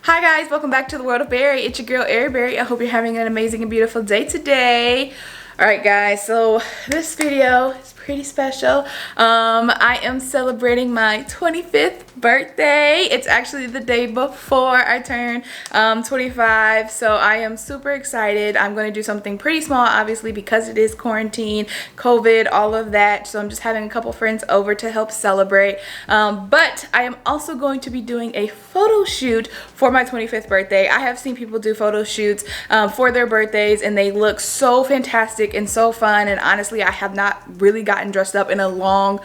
Hi guys, welcome back to the world of Berry. It's your girl Berry. I hope you're having an amazing and beautiful day today. Alright guys, so this video is pretty special. I am celebrating my 25th birthday. It's actually the day before I turn 25, so I am super excited. I'm going to do something pretty small, obviously, because it is quarantine, COVID, all of that. So I'm just having a couple friends over to help celebrate. But I am also going to be doing a photo shoot for my 25th birthday. I have seen people do photo shoots for their birthdays, and they look so fantastic and so fun. And honestly, I have not really gotten dressed up in a long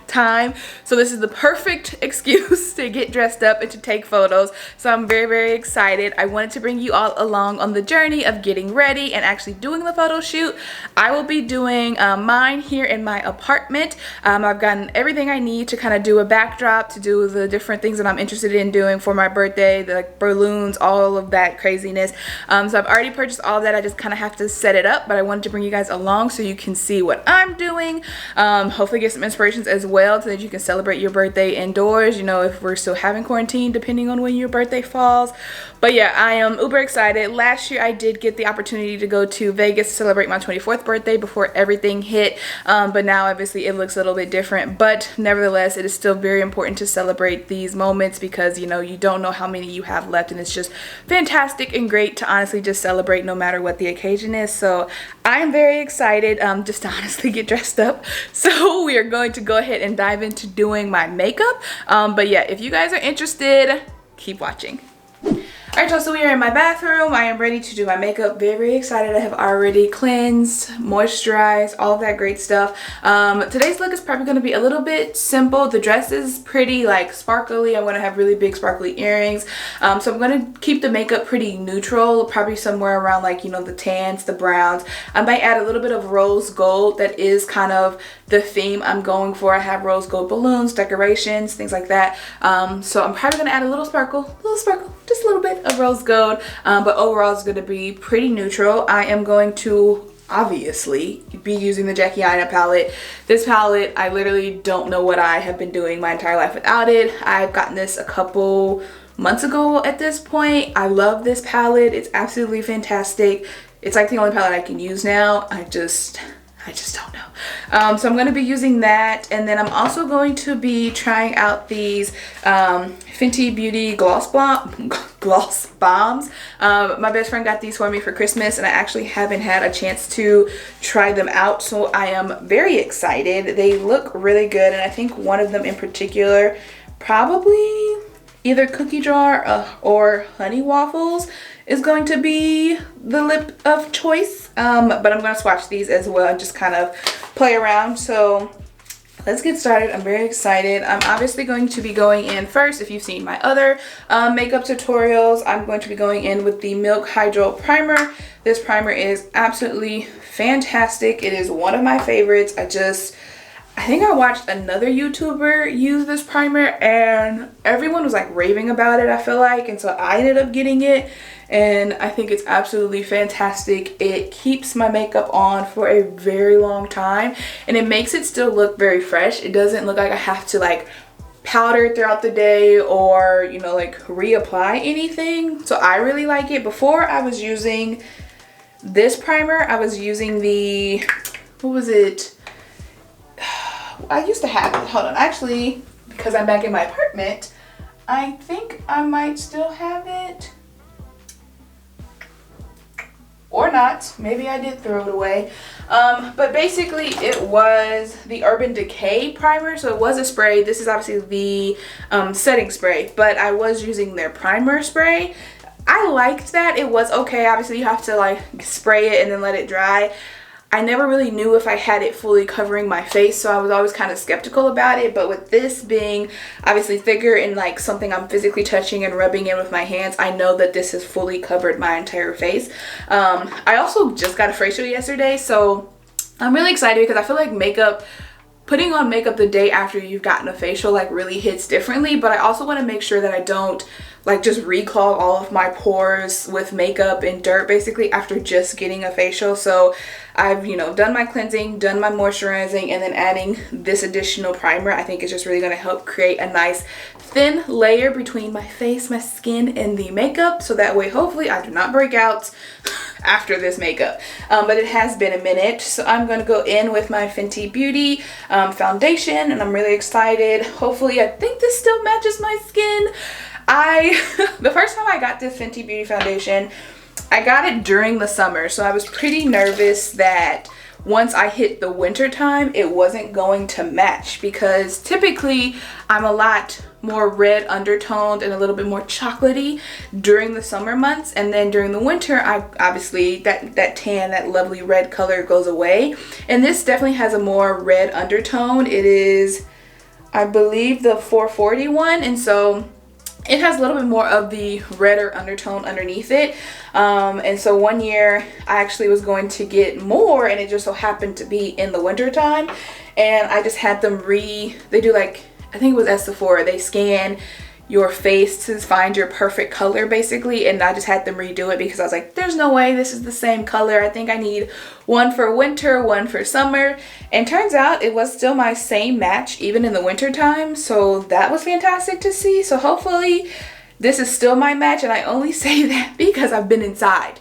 time, so this is the perfect excuse to get dressed up and to take photos. So I'm very excited. I wanted to bring you all along on the journey of getting ready and actually doing the photo shoot. I will be doing mine here in my apartment. I've gotten everything I need to kind of do a backdrop, to do the different things that I'm interested in doing for my birthday, the balloons, all of that craziness. So I've already purchased all of that. I just kind of have to set it up, but I wanted to bring you guys along so you can see what I'm doing. Hopefully get some inspirations as well so that you can celebrate your birthday indoors, you know, if we're still having quarantine depending on when your birthday falls. But yeah, I am uber excited. Last year I did get the opportunity to go to Vegas to celebrate my 24th birthday before everything hit, but now obviously it looks a little bit different. But nevertheless, it is still very important to celebrate these moments because, you know, you don't know how many you have left, and it's just fantastic and great to honestly just celebrate no matter what the occasion is. So I am very excited just to honestly get dressed up. So we are going to go ahead and dive into doing my makeup. But yeah, if you guys are interested, keep watching. Alright, y'all, so we are in my bathroom. I am ready to do my makeup. Very excited. I have already cleansed, moisturized, all of that great stuff. Today's look is probably going to be a little bit simple. The dress is pretty like sparkly. I'm going to have really big sparkly earrings. So I'm going to keep the makeup pretty neutral, probably somewhere around like, you know, the tans, the browns. I might add a little bit of rose gold. That is kind of the theme I'm going for. I have rose gold balloons, decorations, things like that. So I'm probably going to add a little sparkle, just a little bit of rose gold, but overall it's going to be pretty neutral. I am going to obviously be using the Jackie Aina palette. This palette, I literally don't know what I have been doing my entire life without it. I've gotten this a couple months ago at this point. I love this palette. It's absolutely fantastic. It's like the only palette I can use now. I just don't know. So I'm going to be using that, and then I'm also going to be trying out these Fenty Beauty gloss bombs. My best friend got these for me for Christmas, and I actually haven't had a chance to try them out, so I am very excited. They look really good, and I think one of them in particular, probably either cookie jar or honey waffles, is going to be the lip of choice. But I'm going to swatch these as well and just kind of play around. So let's get started. I'm very excited. I'm obviously going to be going in first. If you've seen my other makeup tutorials, I'm going to be going in with the Milk Hydro Primer. This primer is absolutely fantastic. It is one of my favorites. I think I watched another YouTuber use this primer and everyone was like raving about it, I feel like, and so I ended up getting it, and I think it's absolutely fantastic. It keeps my makeup on for a very long time, and it makes it still look very fresh. It doesn't look like I have to like powder throughout the day or, you know, like reapply anything. So I really like it. Before I was using this primer, I was using the, what was it? I used to have it. Hold on. Actually, because I'm back in my apartment, I think I might still have it. Or not. Maybe I did throw it away. But basically, it was the Urban Decay primer. So it was a spray. This is obviously the setting spray. But I was using their primer spray. I liked that. It was okay. Obviously, you have to like spray it and then let it dry. I never really knew if I had it fully covering my face, so I was always kind of skeptical about it. But with this being obviously thicker and like something I'm physically touching and rubbing in with my hands, I know that this has fully covered my entire face. I also just got a facial yesterday, so I'm really excited because I feel like makeup putting on makeup the day after you've gotten a facial like really hits differently, but I also want to make sure that I don't like just reclog all of my pores with makeup and dirt basically after just getting a facial. So I've, you know, done my cleansing, done my moisturizing, and then adding this additional primer I think is just really going to help create a nice thin layer between my face, my skin, and the makeup, so that way hopefully I do not break out after this makeup. But it has been a minute, so I'm going to go in with my Fenty Beauty foundation, and I'm really excited. Hopefully I think this still matches my skin. The first time I got this Fenty Beauty foundation, I got it during the summer, so I was pretty nervous that once I hit the winter time it wasn't going to match, because typically I'm a lot more red undertoned and a little bit more chocolatey during the summer months, and then during the winter I obviously that tan, that lovely red color goes away, and this definitely has a more red undertone. It is, I believe, the 441, and so it has a little bit more of the redder undertone underneath it. And so one year I actually was going to get more, and it just so happened to be in the winter time, and I just had them they do like, I think it was at Sephora, they scan your face to find your perfect color basically, and I just had them redo it because I was like, there's no way this is the same color. I think I need one for winter, one for summer, and turns out it was still my same match even in the winter time, so that was fantastic to see. So hopefully this is still my match, and I only say that because I've been inside.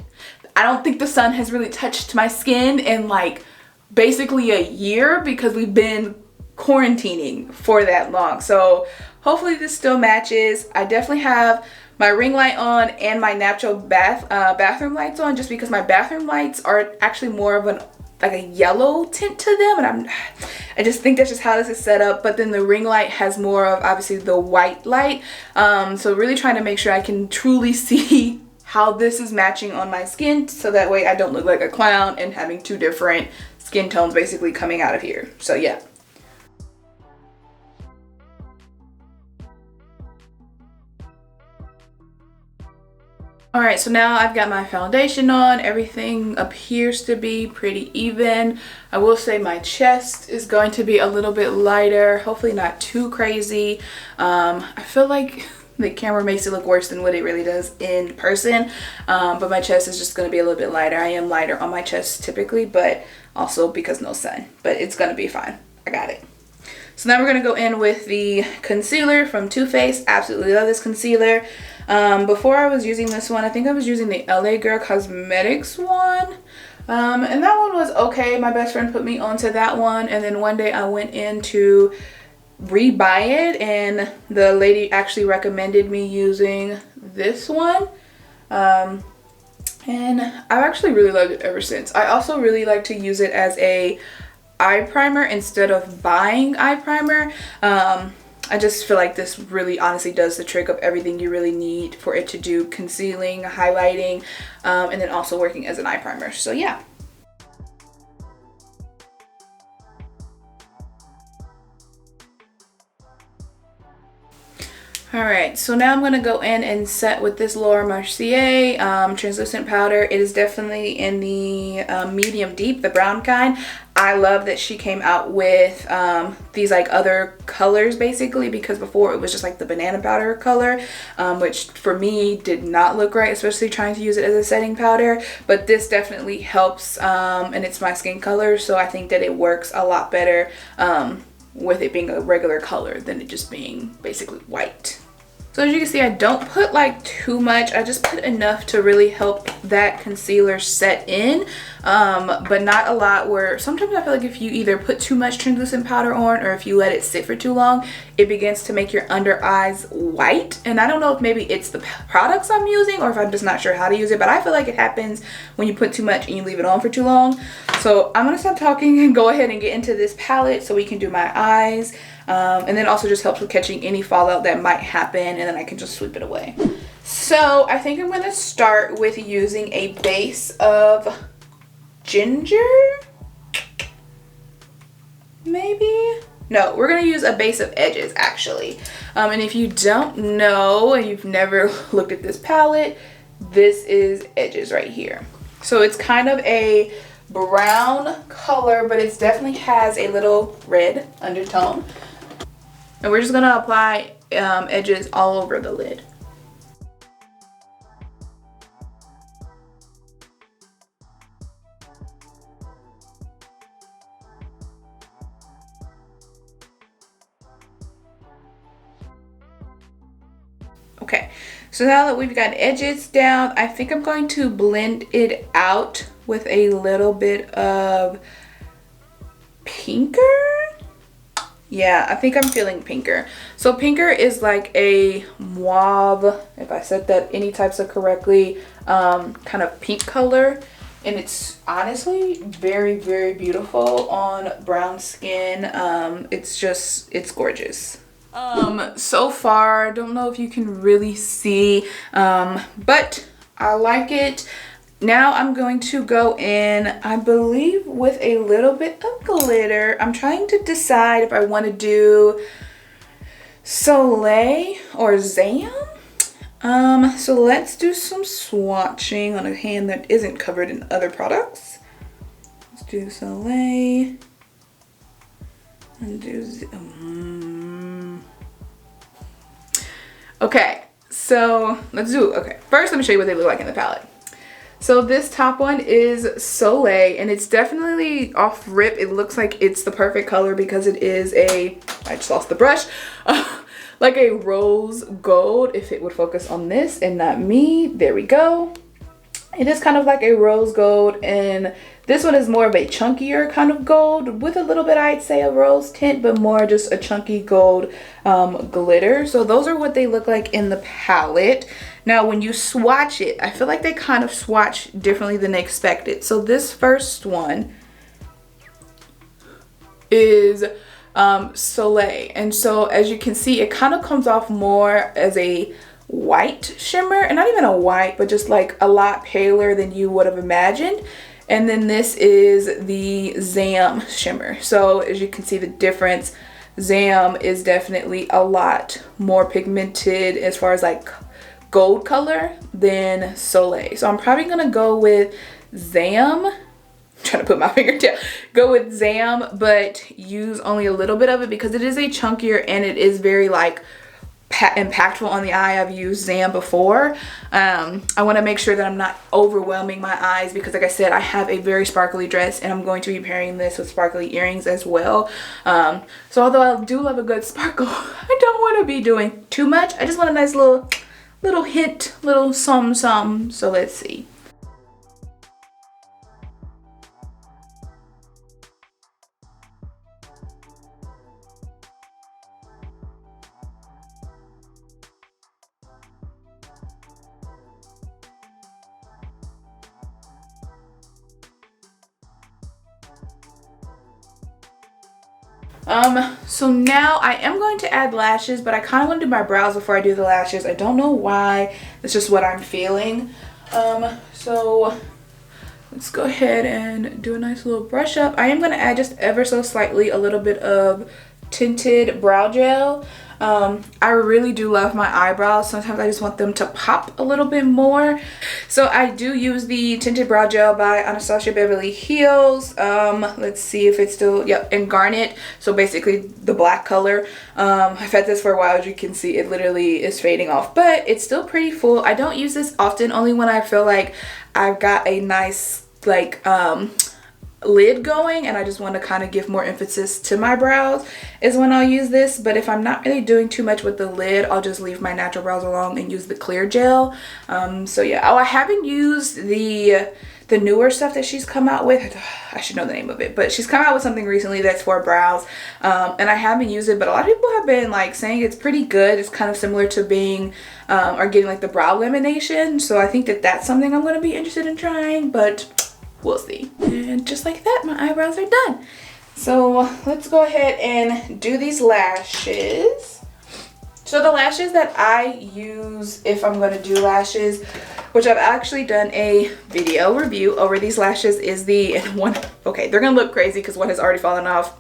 I don't think the sun has really touched my skin in like basically a year because we've been quarantining for that long, so hopefully this still matches. I definitely have my ring light on and my natural bathroom lights on, just because my bathroom lights are actually more of like a yellow tint to them, and I just think that's just how this is set up. But then the ring light has more of obviously the white light, so really trying to make sure I can truly see how this is matching on my skin, so that way I don't look like a clown and having two different skin tones basically coming out of here. So yeah. Alright, so now I've got my foundation on. Everything appears to be pretty even. I will say my chest is going to be a little bit lighter, hopefully not too crazy. I feel like the camera makes it look worse than what it really does in person, but my chest is just going to be a little bit lighter. I am lighter on my chest typically, but also because no sun, but it's going to be fine. I got it. So now we're going to go in with the concealer from Too Faced. Absolutely love this concealer. Before I was using this one, I think I was using the LA Girl Cosmetics one, and that one was okay. My best friend put me onto that one, and then one day I went in to rebuy it, and the lady actually recommended me using this one, and I've actually really loved it ever since. I also really like to use it as a eye primer instead of buying eye primer. I just feel like this really honestly does the trick of everything you really need for it to do concealing, highlighting, and then also working as an eye primer. So yeah. Alright, so now I'm going to go in and set with this Laura Mercier translucent powder. It is definitely in the medium deep, the brown kind. I love that she came out with these like other colors basically, because before it was just like the banana powder color, which for me did not look right, especially trying to use it as a setting powder. But this definitely helps, and it's my skin color, so I think that it works a lot better with it being a regular color than it just being basically white. So as you can see, I don't put like too much. I just put enough to really help that concealer set in, but not a lot, where sometimes I feel like if you either put too much translucent powder on or if you let it sit for too long, it begins to make your under eyes white. And I don't know if maybe it's the products I'm using or if I'm just not sure how to use it, but I feel like it happens when you put too much and you leave it on for too long. So I'm gonna stop talking and go ahead and get into this palette so we can do my eyes. And then also just helps with catching any fallout that might happen, and then I can just sweep it away. So I think I'm going to start with using a base of ginger, maybe? No, we're going to use a base of edges actually. And if you don't know and you've never looked at this palette, this is edges right here. So it's kind of a brown color, but it definitely has a little red undertone. And we're just gonna apply edges all over the lid. Okay, so now that we've got edges down, I think I'm going to blend it out with a little bit of pinker. Yeah, I think I'm feeling pinker. So pinker is like a mauve, if I said that any types of correctly, kind of pink color. And it's honestly very, very beautiful on brown skin. It's gorgeous. So far, I don't know if you can really see, but I like it. Now I'm going to go in, I believe, with a little bit of glitter. I'm trying to decide if I want to do Soleil or Zam. So let's do some swatching on a hand that isn't covered in other products. Let's do Soleil and do okay, so let's do, okay, first let me show you what they look like in the palette. So this top one is Soleil, and it's definitely off rip. It looks like it's the perfect color because it is a, I just lost the brush, like a rose gold, if it would focus on this and not me. There we go. It is kind of like a rose gold, and this one is more of a chunkier kind of gold with a little bit, I'd say, a rose tint, but more just a chunky gold glitter. So those are what they look like in the palette. Now, when you swatch it, I feel like they kind of swatch differently than expected. So this first one is Soleil. And so as you can see, it kind of comes off more as a white shimmer, and not even a white, but just like a lot paler than you would have imagined. And then this is the Zam shimmer. So as you can see the difference, Zam is definitely a lot more pigmented as far as like gold color than Soleil. So I'm probably gonna go with Zam. I'm trying to put my finger down. Go with Zam, but use only a little bit of it because it is a chunkier and it is very like impactful on the eye. I've used Zam before. I want to make sure that I'm not overwhelming my eyes because, like I said, I have a very sparkly dress and I'm going to be pairing this with sparkly earrings as well. So although I do love a good sparkle, I don't want to be doing too much. I just want a nice little hint, little some. So let's see. So now I am going to add lashes, but I kind of want to do my brows before I do the lashes. I don't know why. It's just what I'm feeling. So let's go ahead and do a nice little brush up. I am going to add just ever so slightly a little bit of tinted brow gel. I really do love my eyebrows. Sometimes I just want them to pop a little bit more. So I do use the tinted brow gel by Anastasia Beverly Hills. Let's see if it's still, yep, in Garnet. So basically the black color. I've had this for a while. As you can see, it literally is fading off, but it's still pretty full. I don't use this often, only when I feel like I've got a nice like lid going and I just want to kind of give more emphasis to my brows is when I'll use this. But if I'm not really doing too much with the lid, I'll just leave my natural brows alone and use the clear gel. So yeah. Oh, I haven't used the newer stuff that she's come out with. I should know the name of it, but she's come out with something recently that's for brows, and I haven't used it, but a lot of people have been like saying it's pretty good. It's kind of similar to being or getting like the brow lamination. So I think that that's something I'm going to be interested in trying, but we'll see. And just like that, my eyebrows are done. So let's go ahead and do these lashes. So the lashes that I use if I'm going to do lashes, which I've actually done a video review over these lashes, is the one, okay, they're going to look crazy because one has already fallen off,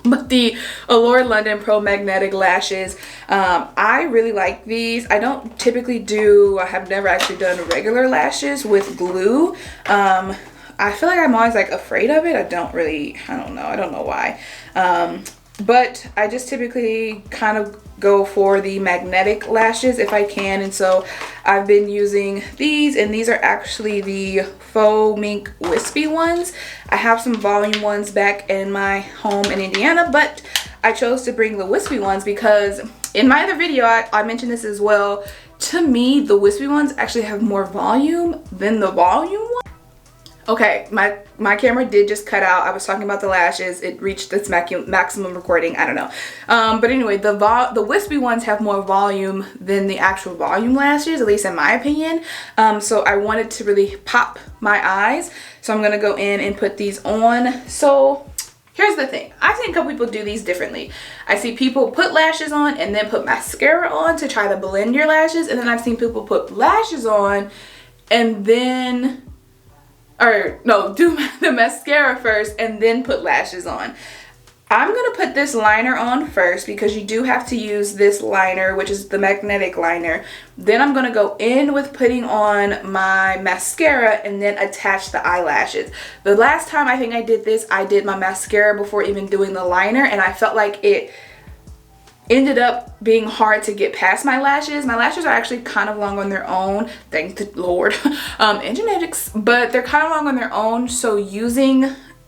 but the Allure London Pro Magnetic Lashes. I really like these. I don't typically do, I have never actually done regular lashes with glue. I feel like I'm always like afraid of it. I don't know why. But I just typically kind of go for the magnetic lashes if I can. And so I've been using these, and these are actually the faux mink wispy ones. I have some volume ones back in my home in Indiana, but I chose to bring the wispy ones because in my other video, I mentioned this as well. To me, the wispy ones actually have more volume than the volume one. Okay, my camera did just cut out. I was talking about the lashes. It reached its maximum recording. I don't know. But anyway, the wispy ones have more volume than the actual volume lashes, at least in my opinion. So I wanted to really pop my eyes. So I'm going to go in and put these on. So here's the thing. I've seen a couple people do these differently. I see people put lashes on and then put mascara on to try to blend your lashes. And then I've seen people put lashes on and then... or no, do the mascara first and then put lashes on. I'm gonna put this liner on first because you do have to use this liner, which is the magnetic liner. Then I'm gonna go in with putting on my mascara and then attach the eyelashes. The last time I think I did this, I did my mascara before even doing the liner, and I felt like it ended up being hard to get past my lashes. My lashes are actually kind of long on their own, thank the Lord, and genetics, but they're kind of long on their own. So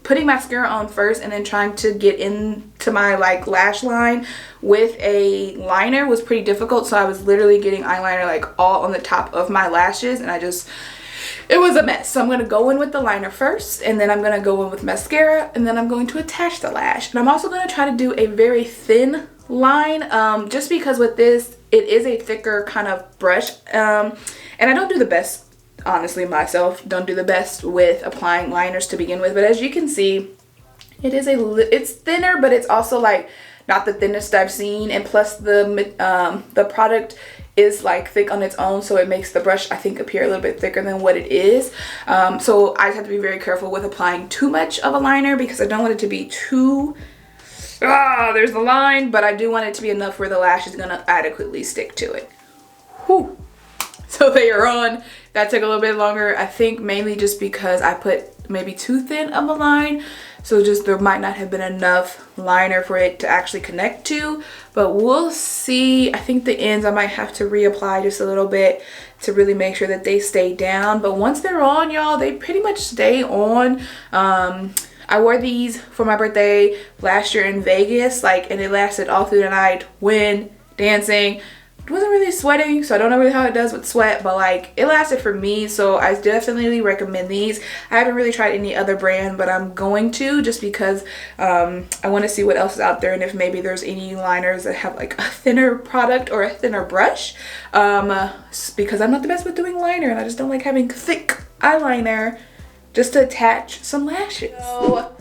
putting mascara on first and then trying to get into my like lash line with a liner was pretty difficult. So I was literally getting eyeliner like all on the top of my lashes, and it was a mess. So I'm going to go in with the liner first, and then I'm going to go in with mascara, and then I'm going to attach the lash. And I'm also going to try to do a very thin line, just because with this, it is a thicker kind of brush. And I don't do the best, honestly, myself, don't do the best with applying liners to begin with. But as you can see, it's thinner, but it's also like not the thinnest I've seen. And plus the product is like thick on its own, so it makes the brush, I think, appear a little bit thicker than what it is. So I just have to be very careful with applying too much of a liner because I don't want it to be too, there's the line, but I do want it to be enough where the lash is gonna adequately stick to it. Whew. So they are on. That took a little bit longer, I think mainly just because I put maybe too thin of a line. So just there might not have been enough liner for it to actually connect to, but we'll see. I think the ends I might have to reapply just a little bit to really make sure that they stay down. But once they're on, y'all, they pretty much stay on. I wore these for my birthday last year in Vegas, and it lasted all through the night, wind, dancing. It wasn't really sweating, so I don't know really how it does with sweat, but it lasted for me. So I definitely recommend these. I haven't really tried any other brand, but I'm going to, just because I want to see what else is out there and if maybe there's any liners that have like a thinner product or a thinner brush, because I'm not the best with doing liner and I just don't like having thick eyeliner just to attach some lashes. So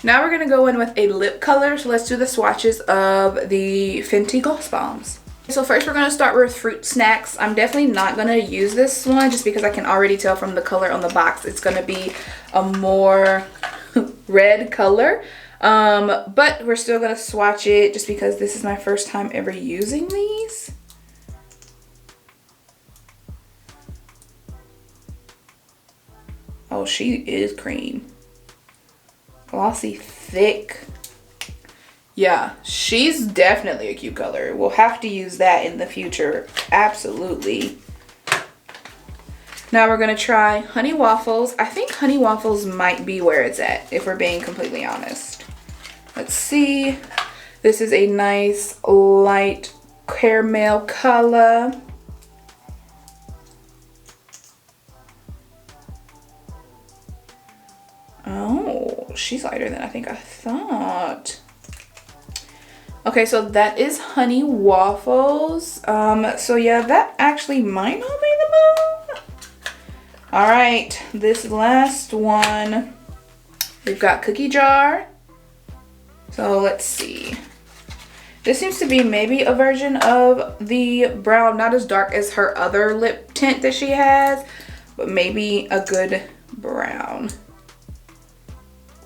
now we're gonna go in with a lip color. So let's do the swatches of the Fenty Gloss Bombs. So first we're going to start with Fruit Snacks. I'm definitely not going to use this one just because I can already tell from the color on the box it's going to be a more red color. But we're still going to swatch it just because this is my first time ever using these. Oh, she is cream. Glossy, thick. Yeah, she's definitely a cute color. We'll have to use that in the future. Absolutely. Now we're going to try Honey Waffles. I think Honey Waffles might be where it's at, if we're being completely honest. Let's see. This is a nice light caramel color. Oh, she's lighter than I think I thought. Okay, so that is Honey Waffles. So yeah, that actually might not be the move. All right, this last one, we've got Cookie Jar. So let's see. This seems to be maybe a version of the brown, not as dark as her other lip tint that she has, but maybe a good brown.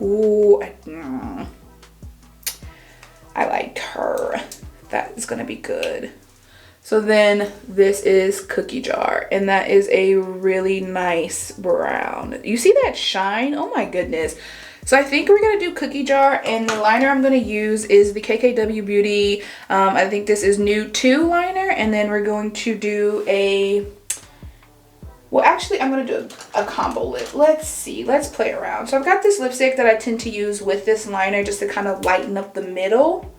Ooh, I liked her. That is gonna be good. So then this is Cookie Jar, and that is a really nice brown. You see that shine? Oh my goodness. So I think we're gonna do Cookie Jar, and the liner I'm gonna use is the KKW Beauty. I think this is Nude 2 liner, and then we're going to do a, well actually I'm gonna do a combo lip. Let's see, let's play around. So I've got this lipstick that I tend to use with this liner just to kind of lighten up the middle.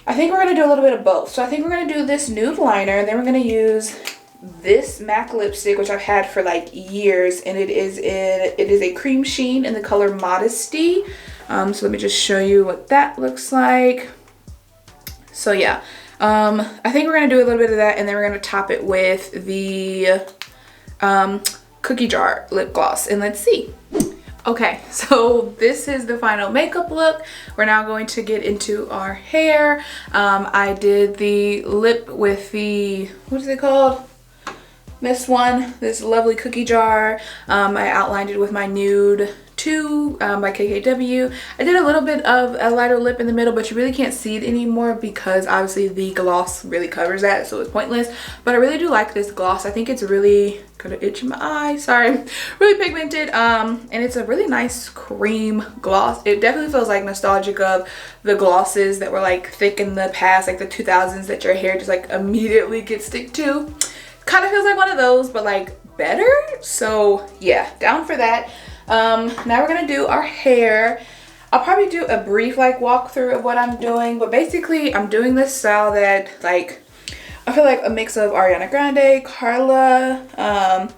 I think we're gonna do a little bit of both. So I think we're gonna do this nude liner, and then we're gonna use this MAC lipstick, which I've had for like years, and it is a cream sheen in the color Modesty. So let me just show you what that looks like. So yeah, I think we're gonna do a little bit of that, and then we're gonna top it with the Cookie Jar lip gloss, and let's see. Okay, so this is the final makeup look. We're now going to get into our hair. I did the lip with the, what is it called? This one, this lovely Cookie Jar. I outlined it with my Nude 2 by KKW. I did a little bit of a lighter lip in the middle, but you really can't see it anymore because obviously the gloss really covers that, so it's pointless. But I really do like this gloss. I think it's really kind of itching my eye, sorry. Really pigmented, and it's a really nice cream gloss. It definitely feels like nostalgic of the glosses that were like thick in the past, like the 2000s, that your hair just like immediately gets stick to. Kind of feels like one of those, but like better. So yeah, down for that. Now we're gonna do our hair. I'll probably do a brief like walkthrough of what I'm doing, but basically I'm doing this style that like I feel like a mix of Ariana Grande, Carla,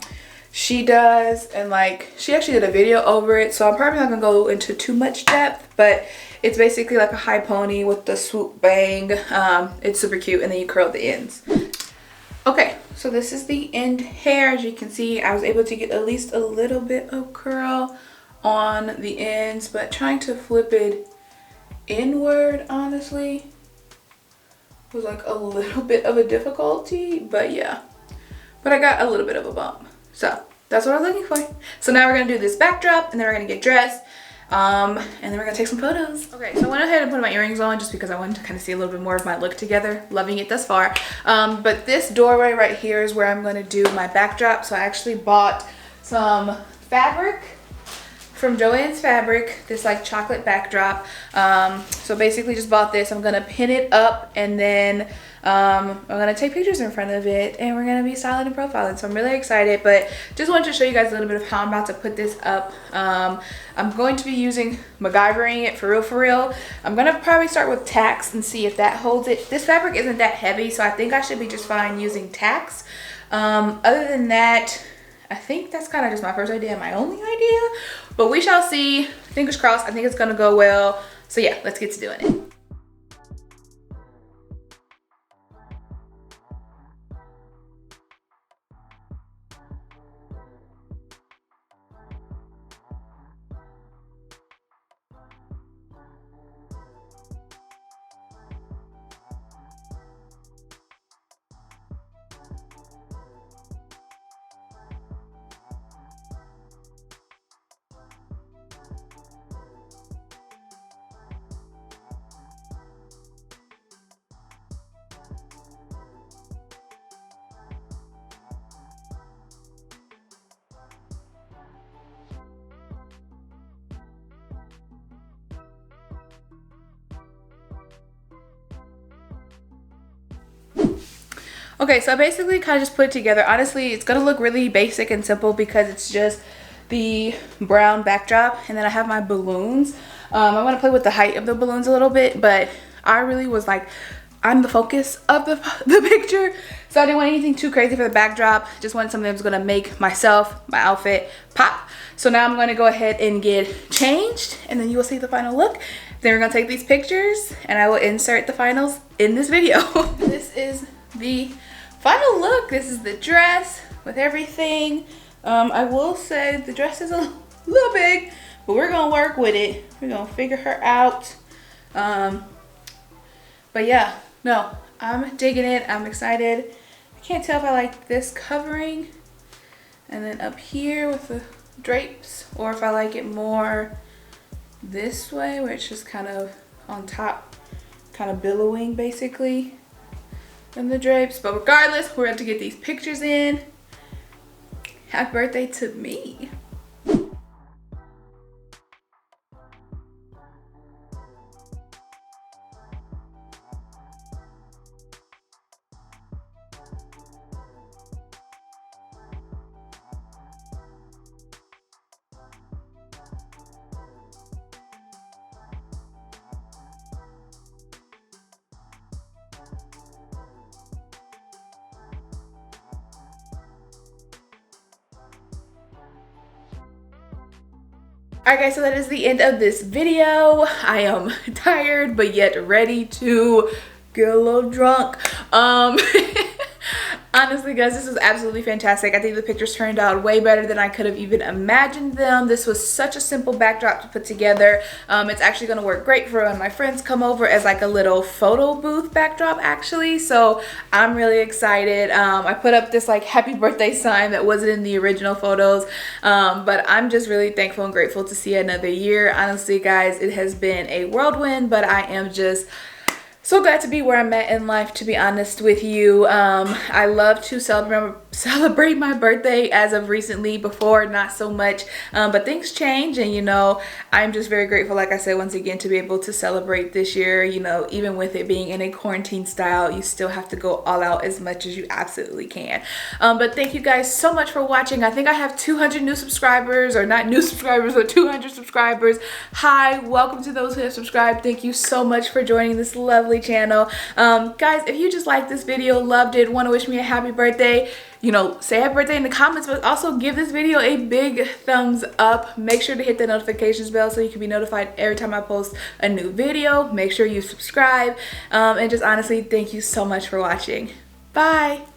she does, and like she actually did a video over it, so I'm probably not gonna go into too much depth, but it's basically like a high pony with the swoop bang. It's super cute, and then you curl the ends. Okay, so this is the end hair. As you can see, I was able to get at least a little bit of curl on the ends, but trying to flip it inward honestly was like a little bit of a difficulty, but yeah. But I got a little bit of a bump, so that's what I was looking for. So now we're gonna do this backdrop, and then we're gonna get dressed, and then we're gonna take some photos. Okay, so I went ahead and put my earrings on just because I wanted to kind of see a little bit more of my look together. Loving it thus far. But this doorway right here is where I'm gonna do my backdrop. So I actually bought some fabric from Joann's Fabric, this like chocolate backdrop. So basically just bought this. I'm gonna pin it up, and then I'm gonna take pictures in front of it, and we're gonna be styling and profiling. So I'm really excited, but just wanted to show you guys a little bit of how I'm about to put this up. I'm going to be using MacGyvering it for real. I'm gonna probably start with tacks and see if that holds it. This fabric isn't that heavy, so I think I should be just fine using tacks. Other than that, I think that's kind of just my first idea and my only idea, but we shall see. Fingers crossed. I think it's gonna go well. So yeah, let's get to doing it. Okay, so I basically kind of just put it together. Honestly, it's gonna look really basic and simple because it's just the brown backdrop, and then I have my balloons. I want to play with the height of the balloons a little bit, but I really was like, I'm the focus of the picture, so I didn't want anything too crazy for the backdrop. Just wanted something that was gonna make myself, my outfit, pop. So now I'm gonna go ahead and get changed, and then you will see the final look. Then we're gonna take these pictures, and I will insert the finals in this video. This is the final look. This is the dress with everything. I will say the dress is a little big, but we're gonna work with it. We're gonna figure her out. But yeah, no, I'm digging it. I'm excited. I can't tell if I like this covering and then up here with the drapes, or if I like it more this way where it's just kind of on top, kind of billowing basically. and the drapes. But regardless, we're going to get these pictures in. Happy birthday to me. Alright guys, so that is the end of this video. I am tired but yet ready to get a little drunk. Honestly guys, this was absolutely fantastic. I think the pictures turned out way better than I could have even imagined them. This was such a simple backdrop to put together. It's actually going to work great for when my friends come over as like a little photo booth backdrop actually. So I'm really excited. I put up this like happy birthday sign that wasn't in the original photos. But I'm just really thankful and grateful to see another year. Honestly guys, it has been a whirlwind, but I am just so glad to be where I'm at in life, to be honest with you. I love to celebrate my birthday as of recently. Before, not so much, but things change, and you know, I'm just very grateful, like I said, once again, to be able to celebrate this year. You know, even with it being in a quarantine style, you still have to go all out as much as you absolutely can. But thank you guys so much for watching. I think I have 200 new subscribers, or not new subscribers, but 200 subscribers. Hi, welcome to those who have subscribed. Thank you so much for joining this lovely channel. Guys, if you just liked this video, loved it, want to wish me a happy birthday, you know, say happy birthday in the comments, but also give this video a big thumbs up. Make sure to hit the notifications bell so you can be notified every time I post a new video. Make sure you subscribe, and just honestly, thank you so much for watching. Bye.